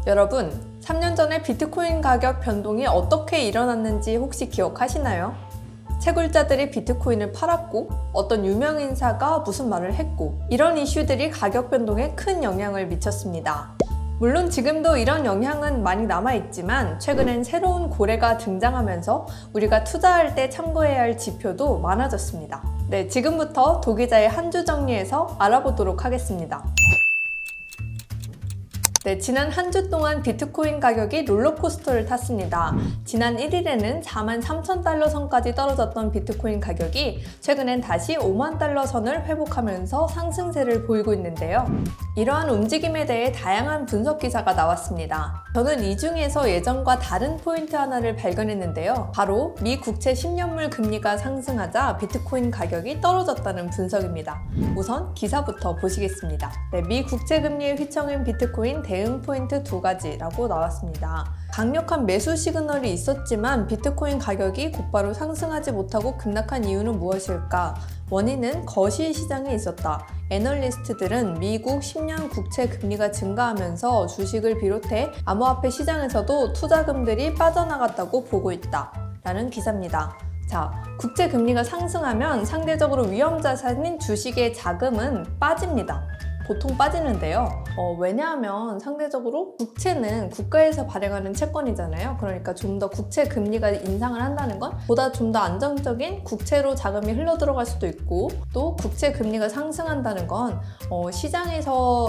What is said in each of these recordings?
여러분, 3년 전에 비트코인 가격 변동이 어떻게 일어났는지 혹시 기억하시나요? 채굴자들이 비트코인을 팔았고, 어떤 유명 인사가 무슨 말을 했고, 이런 이슈들이 가격 변동에 큰 영향을 미쳤습니다. 물론 지금도 이런 영향은 많이 남아있지만 최근엔 새로운 고래가 등장하면서 우리가 투자할 때 참고해야 할 지표도 많아졌습니다. 네, 지금부터 도기자의 한 주 정리해서 알아보도록 하겠습니다. 네, 지난 한 주 동안 비트코인 가격이 롤러코스터를 탔습니다. 지난 1일에는 43,000달러 선까지 떨어졌던 비트코인 가격이 최근엔 다시 5만 달러 선을 회복하면서 상승세를 보이고 있는데요. 이러한 움직임에 대해 다양한 분석 기사가 나왔습니다. 저는 이 중에서 예전과 다른 포인트 하나를 발견했는데요. 바로 미 국채 10년물 금리가 상승하자 비트코인 가격이 떨어졌다는 분석입니다. 우선 기사부터 보시겠습니다. 네, 미 국채 금리의 휘청인 비트코인 대응 포인트 2가지라고 나왔습니다. 강력한 매수 시그널이 있었지만 비트코인 가격이 곧바로 상승하지 못하고 급락한 이유는 무엇일까? 원인은 거시 시장에 있었다. 애널리스트들은 미국 10년 국채 금리가 증가하면서 주식을 비롯해 암호화폐 시장에서도 투자금들이 빠져나갔다고 보고 있다. 라는 기사입니다. 자, 국채 금리가 상승하면 상대적으로 위험 자산인 주식의 자금은 빠집니다. 보통 빠지는데요. 왜냐하면 상대적으로 국채는 국가에서 발행하는 채권이잖아요. 그러니까 좀 더 국채 금리가 인상을 한다는 건 보다 좀 더 안정적인 국채로 자금이 흘러 들어갈 수도 있고, 또 국채 금리가 상승한다는 건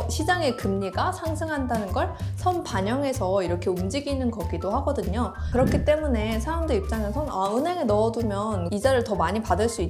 시장의 금리가 상승한다는 걸 선반영해서 이렇게 움직이는 거기도 하거든요. 그렇기 때문에 사람들 입장에선 은행에 넣어두면 이자를 더 많이 받을 수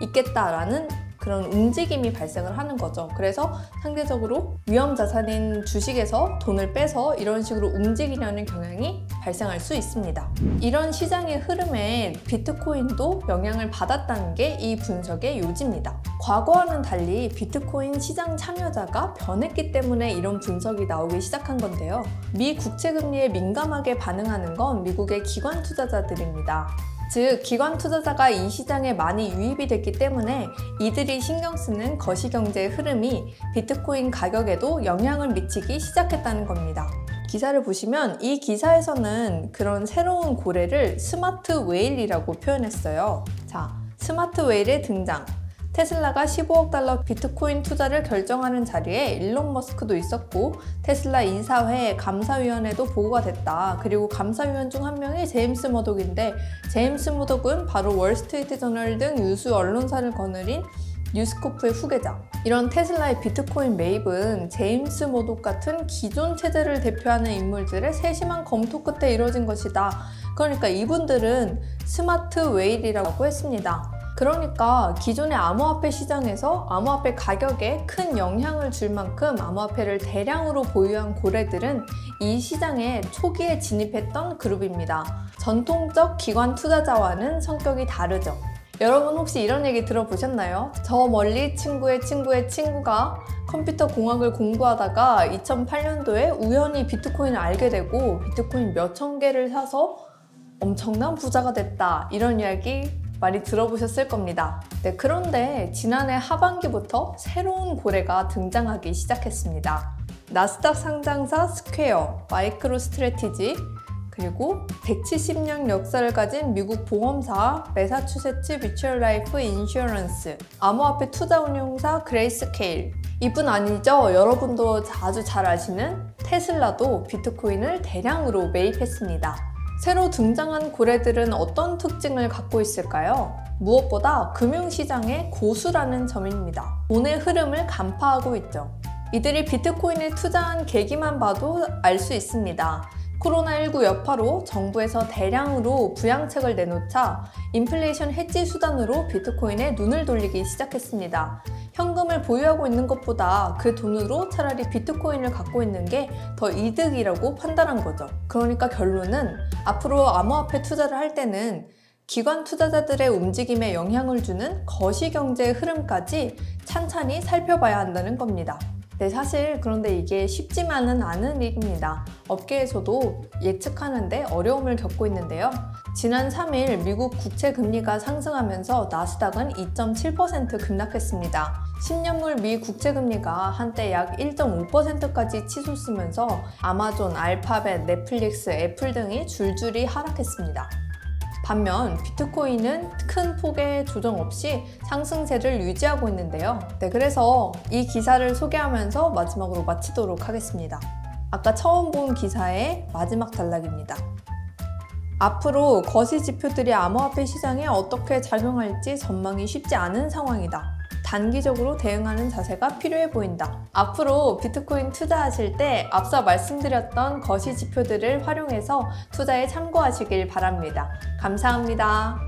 있겠다라는 그런 움직임이 발생을 하는 거죠. 그래서 상대적으로 위험 자산인 주식에서 돈을 빼서 이런 식으로 움직이려는 경향이 발생할 수 있습니다. 이런 시장의 흐름에 비트코인도 영향을 받았다는 게 이 분석의 요지입니다. 과거와는 달리 비트코인 시장 참여자가 변했기 때문에 이런 분석이 나오기 시작한 건데요. 미 국채 금리에 민감하게 반응하는 건 미국의 기관 투자자들입니다. 즉, 기관 투자자가 이 시장에 많이 유입이 됐기 때문에 이들이 신경 쓰는 거시경제의 흐름이 비트코인 가격에도 영향을 미치기 시작했다는 겁니다. 기사를 보시면 이 기사에서는 그런 새로운 고래를 스마트 웨일이라고 표현했어요. 자, 스마트 웨일의 등장. 테슬라가 15억 달러 비트코인 투자를 결정하는 자리에 일론 머스크도 있었고, 테슬라 이사회 감사위원회도 보고가 됐다. 그리고 감사위원 중 한 명이 제임스 머독인데, 제임스 머독은 바로 월스트리트 저널 등 유수 언론사를 거느린 뉴스코프의 후계자. 이런 테슬라의 비트코인 매입은 제임스 머독 같은 기존 체제를 대표하는 인물들의 세심한 검토 끝에 이뤄진 것이다. 그러니까 이분들은 스마트 웨일이라고 했습니다. 그러니까 기존의 암호화폐 시장에서 암호화폐 가격에 큰 영향을 줄 만큼 암호화폐를 대량으로 보유한 고래들은 이 시장에 초기에 진입했던 그룹입니다. 전통적 기관 투자자와는 성격이 다르죠. 여러분 혹시 이런 얘기 들어보셨나요? 저 멀리 친구의 친구의 친구가 컴퓨터 공학을 공부하다가 2008년도에 우연히 비트코인을 알게 되고 비트코인 몇천 개를 사서 엄청난 부자가 됐다. 이런 이야기 많이 들어보셨을 겁니다. 네, 그런데 지난해 하반기부터 새로운 고래가 등장하기 시작했습니다. 나스닥 상장사 스퀘어, 마이크로 스트래티지, 그리고 170년 역사를 가진 미국 보험사 매사추세츠 뮤추얼 라이프 인슈어런스, 암호화폐 투자 운용사 그레이스케일, 이뿐 아니죠. 여러분도 아주 잘 아시는 테슬라도 비트코인을 대량으로 매입했습니다. 새로 등장한 고래들은 어떤 특징을 갖고 있을까요? 무엇보다 금융시장의 고수라는 점입니다. 돈의 흐름을 간파하고 있죠. 이들이 비트코인에 투자한 계기만 봐도 알 수 있습니다. 코로나19 여파로 정부에서 대량으로 부양책을 내놓자 인플레이션 해지 수단으로 비트코인에 눈을 돌리기 시작했습니다. 현금을 보유하고 있는 것보다 그 돈으로 차라리 비트코인을 갖고 있는 게 더 이득이라고 판단한 거죠. 그러니까 결론은 앞으로 암호화폐 투자를 할 때는 기관 투자자들의 움직임에 영향을 주는 거시경제의 흐름까지 찬찬히 살펴봐야 한다는 겁니다. 네, 사실 그런데 이게 쉽지만은 않은 일입니다. 업계에서도 예측하는데 어려움을 겪고 있는데요. 지난 3일 미국 국채 금리가 상승하면서 나스닥은 2.7% 급락했습니다. 10년물 미 국채 금리가 한때 약 1.5%까지 치솟으면서 아마존, 알파벳, 넷플릭스, 애플 등이 줄줄이 하락했습니다. 반면 비트코인은 큰 폭의 조정 없이 상승세를 유지하고 있는데요. 네, 그래서 이 기사를 소개하면서 마지막으로 마치도록 하겠습니다. 아까 처음 본 기사의 마지막 단락입니다. 앞으로 거시 지표들이 암호화폐 시장에 어떻게 작용할지 전망이 쉽지 않은 상황이다. 단기적으로 대응하는 자세가 필요해 보인다. 앞으로 비트코인 투자하실 때 앞서 말씀드렸던 거시 지표들을 활용해서 투자에 참고하시길 바랍니다. 감사합니다.